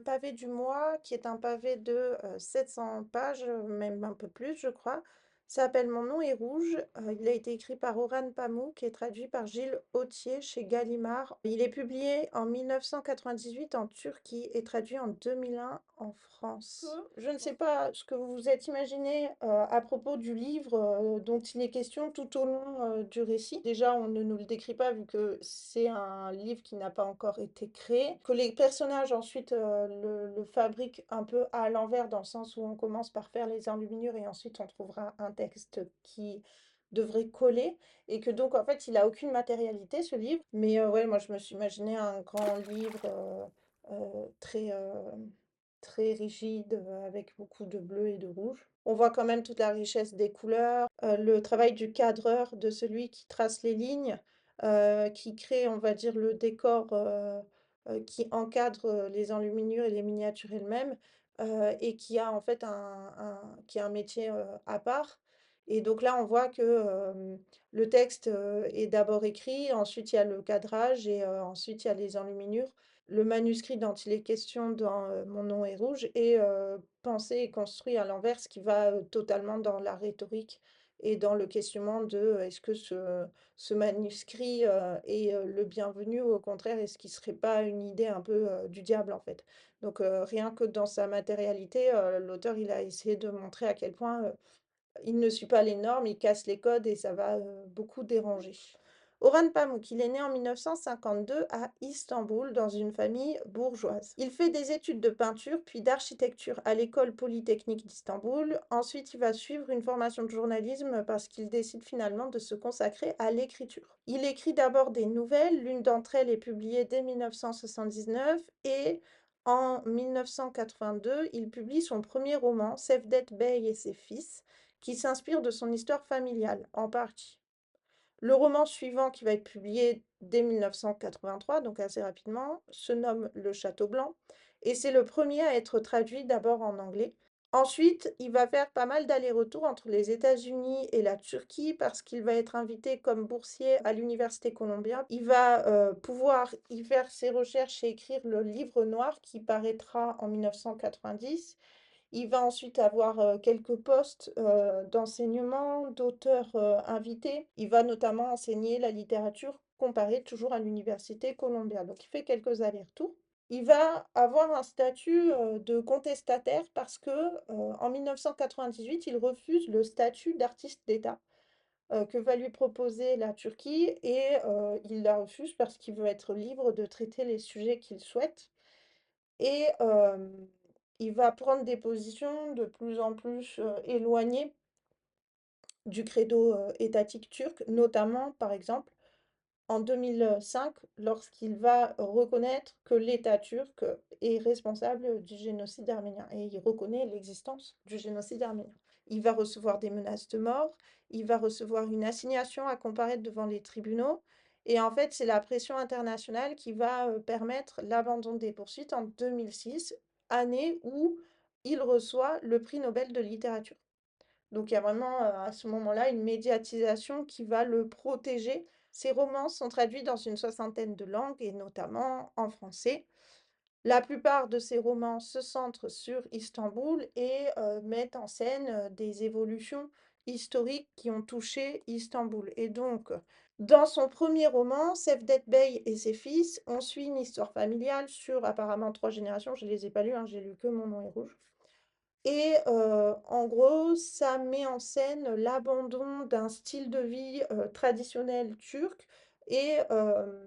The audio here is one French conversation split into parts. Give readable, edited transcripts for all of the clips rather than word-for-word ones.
le pavé du mois, qui est un pavé de 700 pages, même un peu plus, je crois. Ça s'appelle Mon nom est rouge. Il a été écrit par Orhan Pamuk et traduit par Gilles Autier chez Gallimard. Il est publié en 1998 en Turquie et traduit en 2001 en France. Je ne sais pas ce que vous vous êtes imaginé à propos du livre dont il est question tout au long du récit. Déjà, on ne nous le décrit pas vu que c'est un livre qui n'a pas encore été créé, que les personnages ensuite le fabriquent un peu à l'envers dans le sens où on commence par faire les enluminures et ensuite on trouvera un texte qui devrait coller et que donc en fait il a aucune matérialité ce livre. Mais ouais, moi je me suis imaginé un grand livre très très rigide, avec beaucoup de bleu et de rouge. On voit quand même toute la richesse des couleurs, le travail du cadreur, de celui qui trace les lignes, qui crée, on va dire, le décor, qui encadre, les enluminures et les miniatures elles-mêmes, et qui a en fait qui a un métier, à part. Et donc là, on voit que, le texte, est d'abord écrit, ensuite il y a le cadrage et ensuite il y a les enluminures. Le manuscrit dont il est question dans Mon nom est rouge est pensé et construit à l'envers, ce qui va totalement dans la rhétorique et dans le questionnement de est-ce que ce manuscrit est le bienvenu ou au contraire est-ce qu'il ne serait pas une idée un peu du diable en fait. Donc rien que dans sa matérialité, l'auteur il a essayé de montrer à quel point il ne suit pas les normes, il casse les codes et ça va beaucoup déranger. Orhan Pamuk, il est né en 1952 à Istanbul dans une famille bourgeoise. Il fait des études de peinture puis d'architecture à l'école polytechnique d'Istanbul. Ensuite, il va suivre une formation de journalisme parce qu'il décide finalement de se consacrer à l'écriture. Il écrit d'abord des nouvelles, l'une d'entre elles est publiée dès 1979 et en 1982, il publie son premier roman, Cevdet Bey et ses fils, qui s'inspire de son histoire familiale, en partie. Le roman suivant, qui va être publié dès 1983, donc assez rapidement, se nomme Le Château Blanc, et c'est le premier à être traduit d'abord en anglais. Ensuite, il va faire pas mal d'allers-retours entre les États-Unis et la Turquie parce qu'il va être invité comme boursier à l'Université Columbia. Il va pouvoir y faire ses recherches et écrire le livre noir qui paraîtra en 1990. Il va ensuite avoir quelques postes d'enseignement, d'auteur invité. Il va notamment enseigner la littérature comparée toujours à l'Université Columbia. Donc il fait quelques allers-retours. Il va avoir un statut de contestataire parce que en 1998, il refuse le statut d'artiste d'État que va lui proposer la Turquie et il la refuse parce qu'il veut être libre de traiter les sujets qu'il souhaite. Et il va prendre des positions de plus en plus éloignées du credo étatique turc, notamment par exemple en 2005, lorsqu'il va reconnaître que l'État turc est responsable du génocide arménien et il reconnaît l'existence du génocide arménien. Il va recevoir des menaces de mort, il va recevoir une assignation à comparaître devant les tribunaux et en fait, c'est la pression internationale qui va permettre l'abandon des poursuites en 2006, année où il reçoit le prix Nobel de littérature. Donc il y a vraiment à ce moment-là une médiatisation qui va le protéger. Ses romans sont traduits dans une soixantaine de langues et notamment en français. La plupart de ces romans se centrent sur Istanbul et mettent en scène des évolutions historiques qui ont touché Istanbul. Et donc, dans son premier roman, Cevdet Bey et ses fils, on suit une histoire familiale sur apparemment 3 générations. Je ne les ai pas lus, hein, j'ai lu que Mon nom est rouge. Et en gros, ça met en scène l'abandon d'un style de vie traditionnel turc et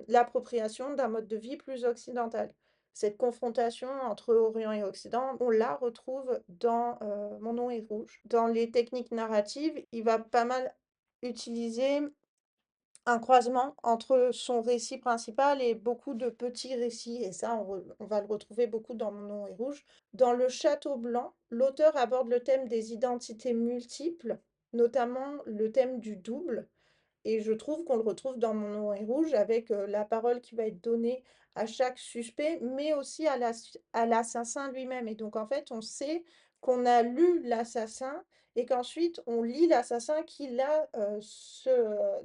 l'appropriation d'un mode de vie plus occidental. Cette confrontation entre Orient et Occident, on la retrouve dans Mon nom est rouge. Dans les techniques narratives, il va pas mal utiliser un croisement entre son récit principal et beaucoup de petits récits, et ça, on va le retrouver beaucoup dans Mon nom est rouge. Dans Le Château blanc, l'auteur aborde le thème des identités multiples, notamment le thème du double, et je trouve qu'on le retrouve dans Mon nom est rouge avec la parole qui va être donnée à chaque suspect, mais aussi à l'assassin lui-même. Et donc, en fait, on sait qu'on a lu l'assassin et qu'ensuite, on lit l'assassin qui, là,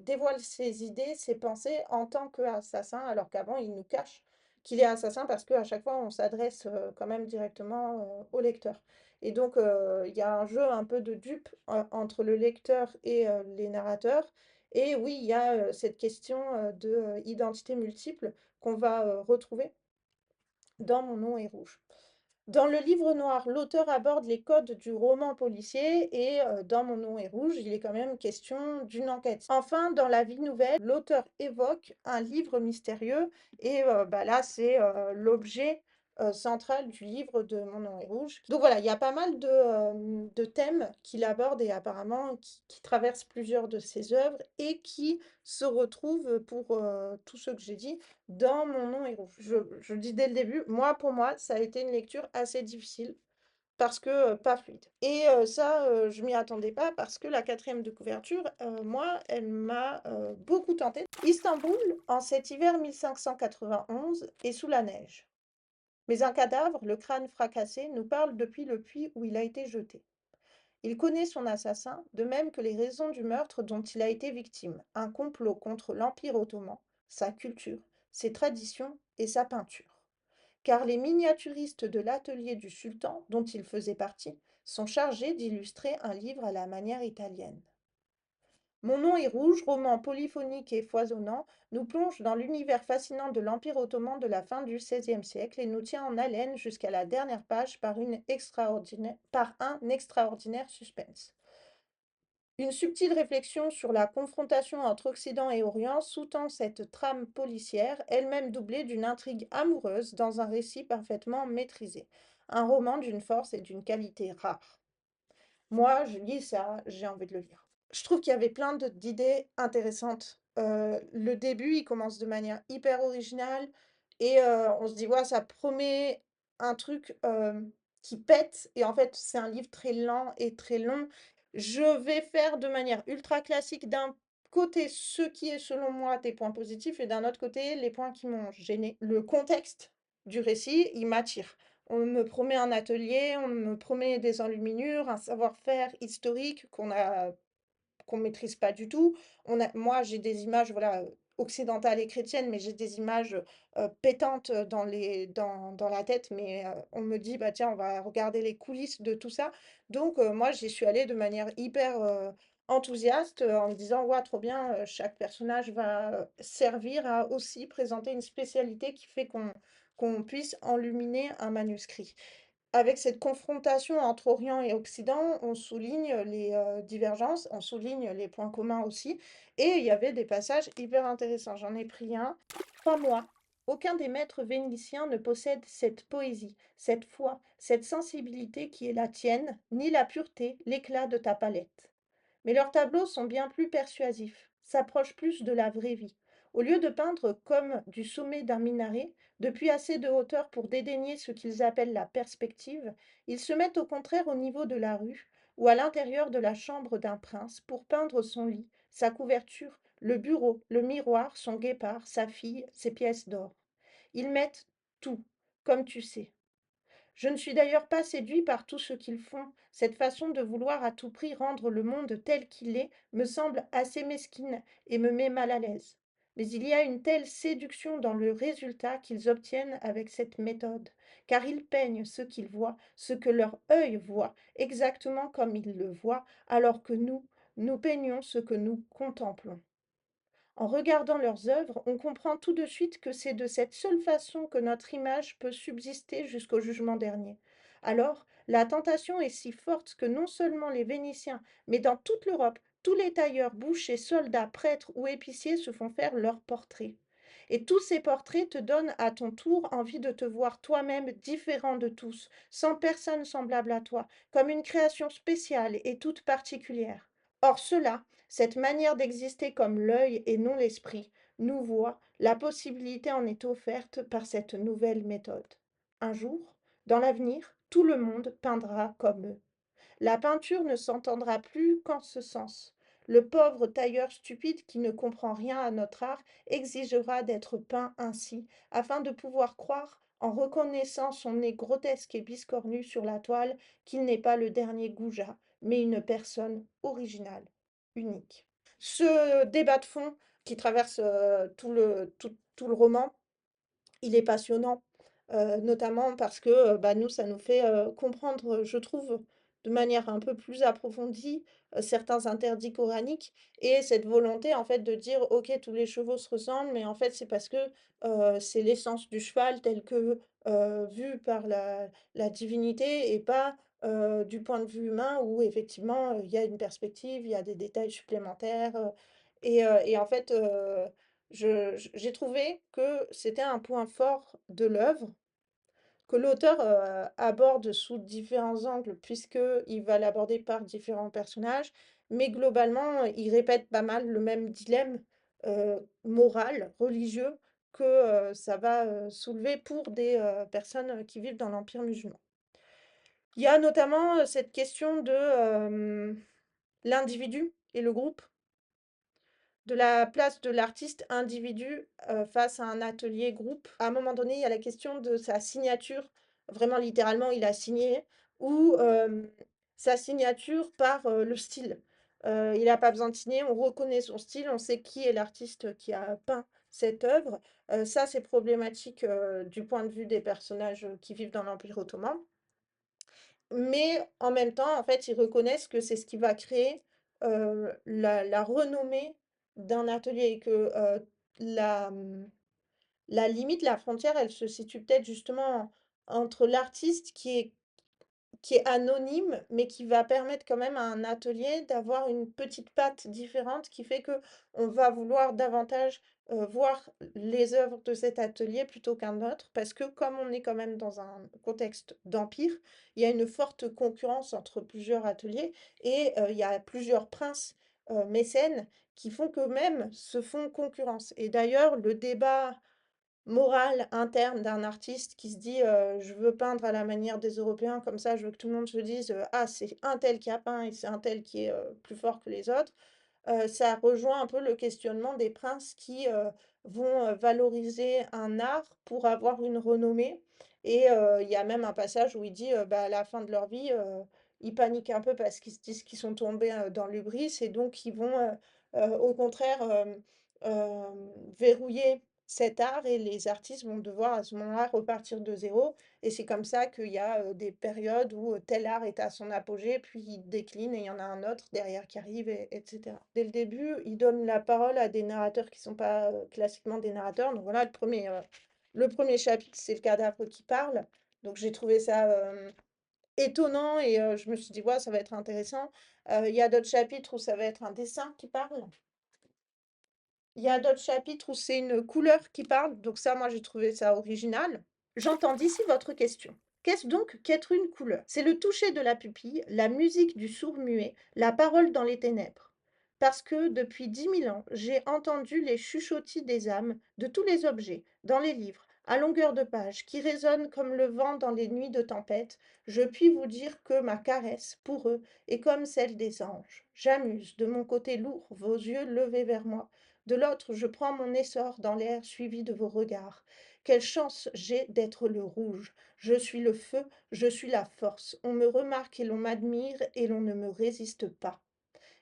dévoile ses idées, ses pensées en tant qu'assassin, alors qu'avant, il nous cache qu'il est assassin parce qu'à chaque fois on s'adresse, quand même directement, au lecteur et donc il y a un jeu un peu de dupe entre le lecteur et les narrateurs et oui, il y a, cette question, de, identité multiple qu'on va, retrouver dans Mon nom est rouge. Dans le livre noir, l'auteur aborde les codes du roman policier et dans Mon nom est rouge, il est quand même question d'une enquête. Enfin, dans La vie nouvelle, l'auteur évoque un livre mystérieux et bah, là, c'est l'objet central du livre de Mon nom est rouge. Donc voilà, il y a pas mal de thèmes qu'il aborde et apparemment qui traversent plusieurs de ses œuvres et qui se retrouvent pour tout ce que j'ai dit dans Mon nom est rouge. Je le dis dès le début, pour moi, ça a été une lecture assez difficile parce que pas fluide. Et ça, je m'y attendais pas parce que la quatrième de couverture, moi, elle m'a beaucoup tentée. Istanbul, en cet hiver 1591, est sous la neige. Mais un cadavre, le crâne fracassé, nous parle depuis le puits où il a été jeté. Il connaît son assassin, de même que les raisons du meurtre dont il a été victime, un complot contre l'Empire ottoman, sa culture, ses traditions et sa peinture. Car les miniaturistes de l'atelier du sultan, dont il faisait partie, sont chargés d'illustrer un livre à la manière italienne. Mon nom est rouge, roman polyphonique et foisonnant, nous plonge dans l'univers fascinant de l'Empire ottoman de la fin du XVIe siècle et nous tient en haleine jusqu'à la dernière page par un extraordinaire suspense. Une subtile réflexion sur la confrontation entre Occident et Orient sous-tend cette trame policière, elle-même doublée d'une intrigue amoureuse dans un récit parfaitement maîtrisé. Un roman d'une force et d'une qualité rares. Moi, je lis ça, j'ai envie de le lire. Je trouve qu'il y avait plein d'idées intéressantes. Le début, il commence de manière hyper originale et on se dit: «Ouais, ça promet un truc, qui pète» et en fait, c'est un livre très lent et très long. Je vais faire de manière ultra classique, d'un côté, ce qui est selon moi des points positifs et d'un autre côté, les points qui m'ont gênée. Le contexte du récit, il m'attire. On me promet un atelier, on me promet des enluminures, un savoir-faire historique qu'on maîtrise pas du tout. Moi, j'ai des images, voilà, occidentales et chrétiennes, mais j'ai des images pétantes dans la tête. Mais on me dit, bah tiens, on va regarder les coulisses de tout ça. Donc, moi, j'y suis allée de manière hyper enthousiaste en me disant, ouais, trop bien, chaque personnage va servir à aussi présenter une spécialité qui fait qu'on puisse enluminer un manuscrit. Avec cette confrontation entre Orient et Occident, on souligne les divergences, on souligne les points communs aussi, et il y avait des passages hyper intéressants. J'en ai pris un. Pas moi. Aucun des maîtres vénitiens ne possède cette poésie, cette foi, cette sensibilité qui est la tienne, ni la pureté, l'éclat de ta palette. Mais leurs tableaux sont bien plus persuasifs, s'approchent plus de la vraie vie. Au lieu de peindre comme du sommet d'un minaret, depuis assez de hauteur pour dédaigner ce qu'ils appellent la perspective, ils se mettent au contraire au niveau de la rue ou à l'intérieur de la chambre d'un prince pour peindre son lit, sa couverture, le bureau, le miroir, son guépard, sa fille, ses pièces d'or. Ils mettent tout, comme tu sais. Je ne suis d'ailleurs pas séduit par tout ce qu'ils font. Cette façon de vouloir à tout prix rendre le monde tel qu'il est me semble assez mesquine et me met mal à l'aise. Mais il y a une telle séduction dans le résultat qu'ils obtiennent avec cette méthode, car ils peignent ce qu'ils voient, ce que leur œil voit, exactement comme ils le voient, alors que nous peignons ce que nous contemplons. En regardant leurs œuvres, on comprend tout de suite que c'est de cette seule façon que notre image peut subsister jusqu'au jugement dernier. Alors, la tentation est si forte que non seulement les Vénitiens, mais dans toute l'Europe, tous les tailleurs, bouchers, soldats, prêtres ou épiciers se font faire leurs portraits. Et tous ces portraits te donnent à ton tour envie de te voir toi-même différent de tous, sans personne semblable à toi, comme une création spéciale et toute particulière. Or cela, cette manière d'exister comme l'œil et non l'esprit, nous voit, la possibilité en est offerte par cette nouvelle méthode. Un jour, dans l'avenir, tout le monde peindra comme eux. La peinture ne s'entendra plus qu'en ce sens. Le pauvre tailleur stupide qui ne comprend rien à notre art exigera d'être peint ainsi, afin de pouvoir croire, en reconnaissant son nez grotesque et biscornu sur la toile, qu'il n'est pas le dernier goujat, mais une personne originale, unique. Ce débat de fond qui traverse tout le roman Il est passionnant, notamment parce que, bah, nous, ça nous fait, comprendre, je trouve, de manière un peu plus approfondie, certains interdits coraniques et cette volonté, en fait, de dire: «OK, tous les chevaux se ressemblent, mais en fait, c'est parce que, c'est l'essence du cheval telle que, vue par la divinité et pas, du point de vue humain où effectivement, il y a une perspective, il y a des détails supplémentaires», et en fait, j'ai trouvé que c'était un point fort de l'œuvre, que l'auteur, aborde sous différents angles puisqu'il va l'aborder par différents personnages, mais globalement, il répète pas mal le même dilemme, moral, religieux que, ça va, soulever pour des, personnes, qui vivent dans l'empire musulman. Il y a notamment, cette question de, l'individu et le groupe. De la place de l'artiste individu, face à un atelier groupe. À un moment donné, il y a la question de sa signature, vraiment littéralement, il a signé ou sa signature par, le style. Il a pas besoin de signer, on reconnaît son style, on sait qui est l'artiste qui a peint cette œuvre. Ça, c'est problématique, du point de vue des personnages, qui vivent dans l'Empire ottoman. Mais en même temps, en fait, ils reconnaissent que c'est ce qui va créer, la renommée d'un atelier et que, la, la limite, la frontière, elle se situe peut-être justement entre l'artiste qui est anonyme, mais qui va permettre quand même à un atelier d'avoir une petite patte différente qui fait que on va vouloir davantage, voir les œuvres de cet atelier plutôt qu'un autre. Parce que comme on est quand même dans un contexte d'empire, il y a une forte concurrence entre plusieurs ateliers et il y a plusieurs princes, mécènes qui font qu'eux-mêmes se font concurrence. Et d'ailleurs, le débat morale interne d'un artiste qui se dit, «Je veux peindre à la manière des Européens, comme ça je veux que tout le monde se dise, "Ah, c'est un tel qui a peint et c'est un tel qui est, plus fort que les autres"». Ça rejoint un peu le questionnement des princes qui, vont, valoriser un art pour avoir une renommée et il y a même un passage où il dit, bah, à la fin de leur vie, ils paniquent un peu parce qu'ils se disent qu'ils sont tombés, dans l'hubris et donc ils vont, au contraire, verrouiller cet art et les artistes vont devoir à ce moment-là repartir de zéro et c'est comme ça qu'il y a, des périodes où, tel art est à son apogée, puis il décline et il y en a un autre derrière qui arrive et cetera. Dès le début, il donne la parole à des narrateurs qui sont pas, classiquement des narrateurs. Donc voilà, le premier chapitre, c'est le cadavre qui parle. Donc j'ai trouvé ça, étonnant et je me suis dit: «Ouais, ça va être intéressant». Il y a d'autres chapitres où ça va être un dessin qui parle. Il y a d'autres chapitres où c'est une couleur qui parle, donc ça, moi, j'ai trouvé ça original. J'entends d'ici votre question. Qu'est-ce donc qu'être une couleur? C'est le toucher de la pupille, la musique du sourd-muet, la parole dans les ténèbres. Parce que depuis 10 000 ans, j'ai entendu les chuchotis des âmes, de tous les objets, dans les livres, à longueur de page, qui résonnent comme le vent dans les nuits de tempête. Je puis vous dire que ma caresse, pour eux, est comme celle des anges. J'amuse, de mon côté lourd, vos yeux levés vers moi. De l'autre, je prends mon essor dans l'air suivi de vos regards. Quelle chance j'ai d'être le rouge. Je suis le feu, je suis la force. On me remarque et l'on m'admire et l'on ne me résiste pas.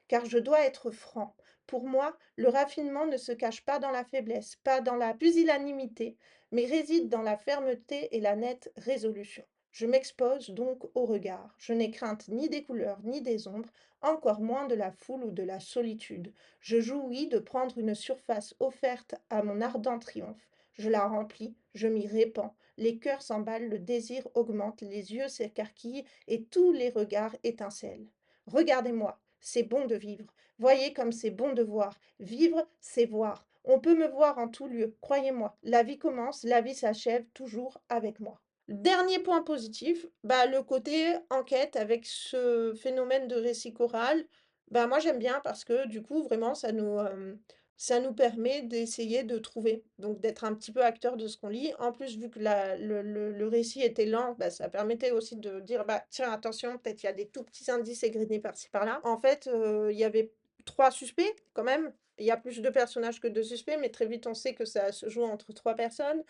Car je dois être franc. Pour moi, le raffinement ne se cache pas dans la faiblesse, pas dans la pusillanimité, mais réside dans la fermeté et la nette résolution. Je m'expose donc au regard. Je n'ai crainte ni des couleurs ni des ombres, encore moins de la foule ou de la solitude. Je jouis de prendre une surface offerte à mon ardent triomphe. Je la remplis, je m'y répands. Les cœurs s'emballent, le désir augmente, les yeux s'écarquillent et tous les regards étincellent. Regardez-moi, c'est bon de vivre. Voyez comme c'est bon de voir. Vivre, c'est voir. On peut me voir en tout lieu, croyez-moi. La vie commence, la vie s'achève toujours avec moi. Dernier point positif, bah, le côté enquête avec ce phénomène de récit choral, bah, moi j'aime bien parce que du coup vraiment ça nous permet d'essayer de trouver, donc d'être un petit peu acteur de ce qu'on lit. En plus, vu que le récit était lent, bah, ça permettait aussi de dire, bah, tiens, attention, peut-être il y a des tout petits indices égrenés par-ci par-là. En fait, il y avait trois suspects quand même. Il y a plus de personnages que de suspects, mais très vite on sait que ça se joue entre trois personnes.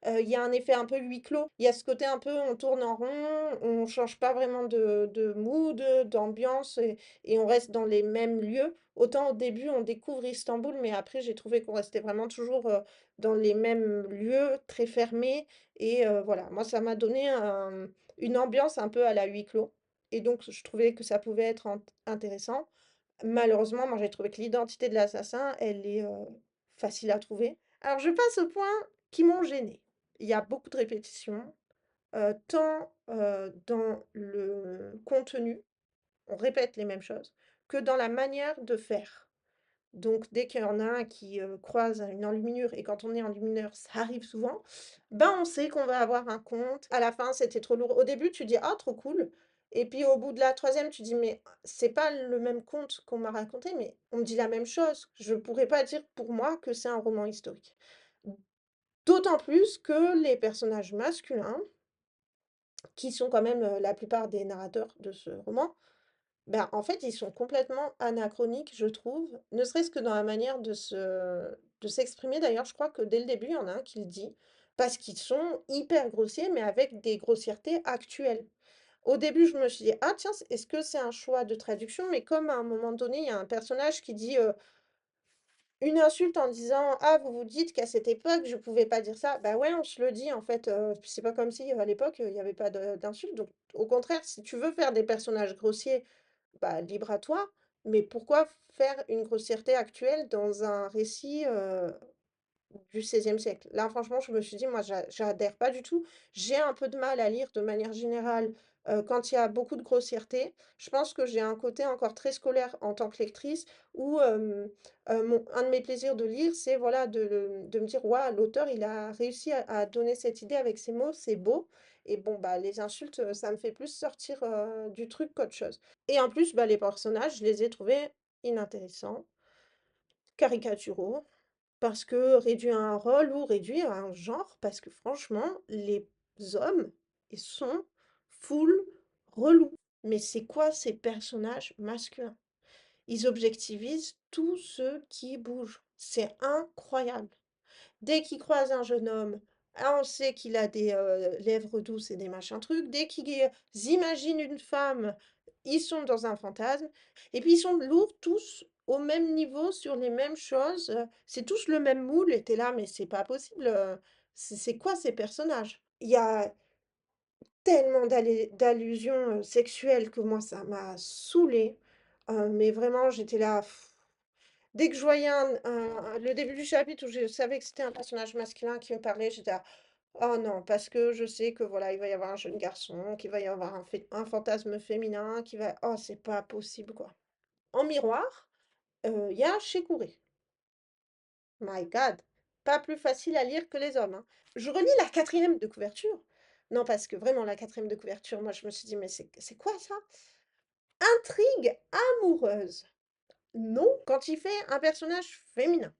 Il y a un effet un peu huis clos. Il y a ce côté un peu, on tourne en rond, on change pas vraiment de mood, d'ambiance et on reste dans les mêmes lieux. Autant au début, on découvre Istanbul, mais après, j'ai trouvé qu'on restait vraiment toujours, dans les mêmes lieux, très fermés et voilà. Moi, ça m'a donné une ambiance un peu à la huis clos et donc je trouvais que ça pouvait être intéressant. Malheureusement, moi, j'ai trouvé que l'identité de l'assassin, elle est, facile à trouver. Alors je passe aux points qui m'ont gênée. Il y a beaucoup de répétitions, tant, dans le contenu, on répète les mêmes choses, que dans la manière de faire. Donc dès qu'il y en a un qui, croise une enluminure et quand on est enlumineur, ça arrive souvent, ben, on sait qu'on va avoir un conte. À la fin, c'était trop lourd. Au début, tu dis: «Ah trop cool» et puis au bout de la troisième, tu dis: «Mais c'est pas le même conte qu'on m'a raconté, mais on me dit la même chose. Je pourrais pas dire pour moi que c'est un roman historique». D'autant plus que les personnages masculins, qui sont quand même, la plupart des narrateurs de ce roman, ben, en fait, ils sont complètement anachroniques, je trouve, ne serait-ce que dans la manière de s'exprimer. D'ailleurs, je crois que dès le début, il y en a un qui le dit, parce qu'ils sont hyper grossiers, mais avec des grossièretés actuelles. Au début, je me suis dit: «Ah tiens, est-ce que c'est un choix de traduction?» mais comme à un moment donné, il y a un personnage qui dit, une insulte en disant: «Ah, vous vous dites qu'à cette époque, je pouvais pas dire ça». Bah ouais, on se le dit en fait, c'est pas comme si, à l'époque, il y avait pas d'insultes. Donc au contraire, si tu veux faire des personnages grossiers, bah, libre à toi, mais pourquoi faire une grossièreté actuelle dans un récit, du XVIe siècle? Là, franchement, je me suis dit: «Moi, j'adhère pas du tout». J'ai un peu de mal à lire de manière générale, quand il y a beaucoup de grossièreté. Je pense que j'ai un côté encore très scolaire en tant que lectrice où, mon un de mes plaisirs de lire, c'est voilà, de me dire: «Waouh, l'auteur, il a réussi à donner cette idée avec ses mots, c'est beau» et bon, bah, les insultes, ça me fait plus sortir, du truc qu'autre chose. Et en plus, bah, les personnages, je les ai trouvés inintéressants, caricaturaux, parce que réduits à un rôle ou réduits à un genre, parce que franchement, les hommes, ils sont full relous. Mais c'est quoi ces personnages masculins? Ils objectivisent tous ceux qui bougent. C'est incroyable. Dès qu'il croise un jeune homme, ah, on sait qu'il a des lèvres douces et des machins trucs. Dès qu'ils imaginent une femme, ils sont dans un fantasme. Et puis ils sont lourds tous au même niveau sur les mêmes choses. C'est tous le même moule. Et t'es là, mais c'est pas possible. C'est quoi ces personnages? Il y a tellement d'allusions sexuelles que moi ça m'a saoulée. Mais vraiment, j'étais là. Dès que je voyais le début du chapitre où je savais que c'était un personnage masculin qui me parlait, j'étais là: «Oh non», parce que je sais que voilà, il va y avoir un jeune garçon, qu'il va y avoir un fantasme féminin, qui va oh, c'est pas possible, quoi. En miroir, il y a Sékou. My God! Pas plus facile à lire que les hommes, hein. Je relis la quatrième de couverture. Non, parce que vraiment la quatrième de couverture, moi je me suis dit: «Mais c'est quoi ça?» Intrigue amoureuse. Non, quand il fait un personnage féminin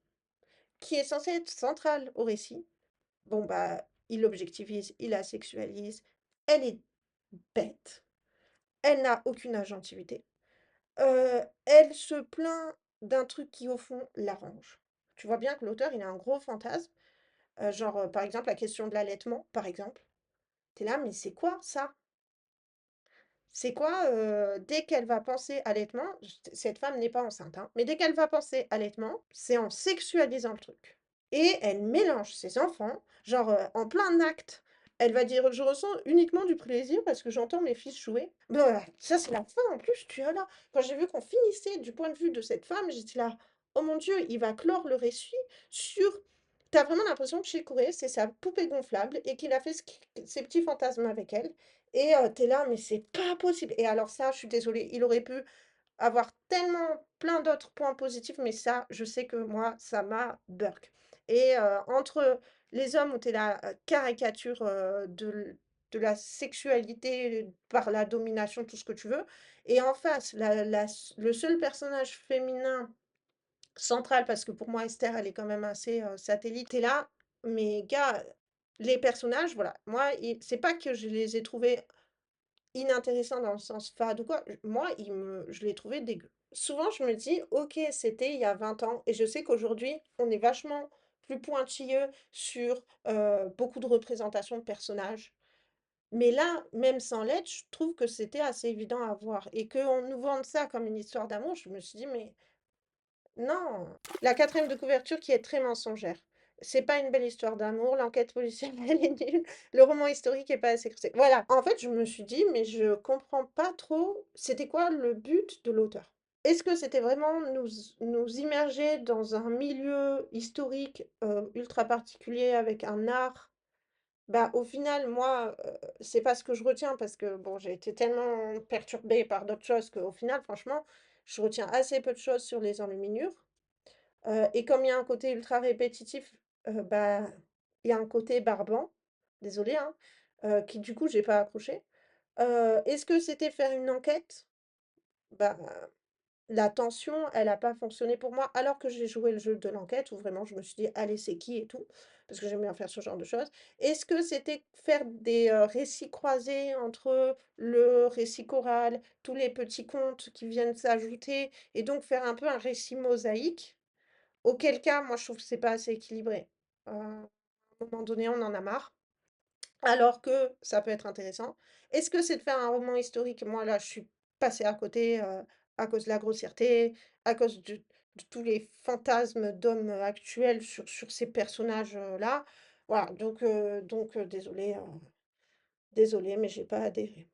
qui est censé être central au récit, bon, bah, il l'objectivise, il la sexualise, elle est bête, elle n'a aucune agentivité, elle se plaint d'un truc qui, au fond, l'arrange. Tu vois bien que l'auteur, il a un gros fantasme, genre, par exemple, la question de l'allaitement, par exemple. Tu es là: «Mais c'est quoi ça?» C'est quoi, dès qu'elle va penser allaitement, cette femme n'est pas enceinte, hein, mais dès qu'elle va penser allaitement, c'est en sexualisant le truc. Et elle mélange ses enfants, genre, en plein acte. Elle va dire: «Je ressens uniquement du plaisir parce que j'entends mes fils jouer». Bah, ça, c'est la fin en plus, tu es là. Quand j'ai vu qu'on finissait du point de vue de cette femme, j'étais là: «Oh mon Dieu, il va clore le récit sur». T'as vraiment l'impression que chez Courret, c'est sa poupée gonflable et qu'il a fait ses petits fantasmes avec elle et tu là: «Mais c'est pas possible» et alors ça, je suis désolée, il aurait pu avoir tellement plein d'autres points positifs, mais ça, je sais que moi, ça m'a burk. Et entre les hommes où tu es la caricature de la sexualité par la domination, tout ce que tu veux, et en face, le seul personnage féminin central, parce que pour moi, Esther, elle est quand même assez satellite, tu es là, mais gars, les personnages, voilà, moi, c'est pas que je les ai trouvés inintéressant dans le sens fade ou quoi, moi, je l'ai trouvé dégueu. Souvent, je me dis: «OK, c'était il y a 20 ans» et je sais qu'aujourd'hui, on est vachement plus pointilleux sur, beaucoup de représentations de personnages. Mais là, même sans l'être, je trouve que c'était assez évident à voir et qu'on nous vende ça comme une histoire d'amour, je me suis dit: «Mais non!» La quatrième de couverture qui est très mensongère. C'est pas une belle histoire d'amour, l'enquête policière, elle est nulle, le roman historique est pas assez creusé. Voilà, en fait, je me suis dit: «Mais je comprends pas trop, c'était quoi le but de l'auteur?» Est-ce que c'était vraiment nous immerger dans un milieu historique, ultra particulier avec un art? Bah, au final, moi, c'est pas ce que je retiens parce que bon, j'ai été tellement perturbée par d'autres choses qu'au final, franchement, je retiens assez peu de choses sur les enluminures. Et comme il y a un côté ultra répétitif, bah, il y a un côté barbant, désolée, hein, qui du coup j'ai pas accroché. Est-ce que c'était faire une enquête? Bah, la tension, elle a pas fonctionné pour moi, alors que j'ai joué le jeu de l'enquête où vraiment je me suis dit: «Allez, c'est qui et tout?» parce que j'aime bien faire ce genre de choses. Est-ce que c'était faire des, récits croisés entre le récit choral, tous les petits contes qui viennent s'ajouter et donc faire un peu un récit mosaïque? Auquel cas, moi, je trouve que c'est pas assez équilibré. À un moment donné, on en a marre, alors que ça peut être intéressant. Est-ce que c'est de faire un roman historique? Moi, là, je suis passée à côté, à cause de la grossièreté, à cause de tous les fantasmes d'hommes, actuels sur ces personnages, là. Voilà, donc désolée, désolée, mais j'ai pas adhéré.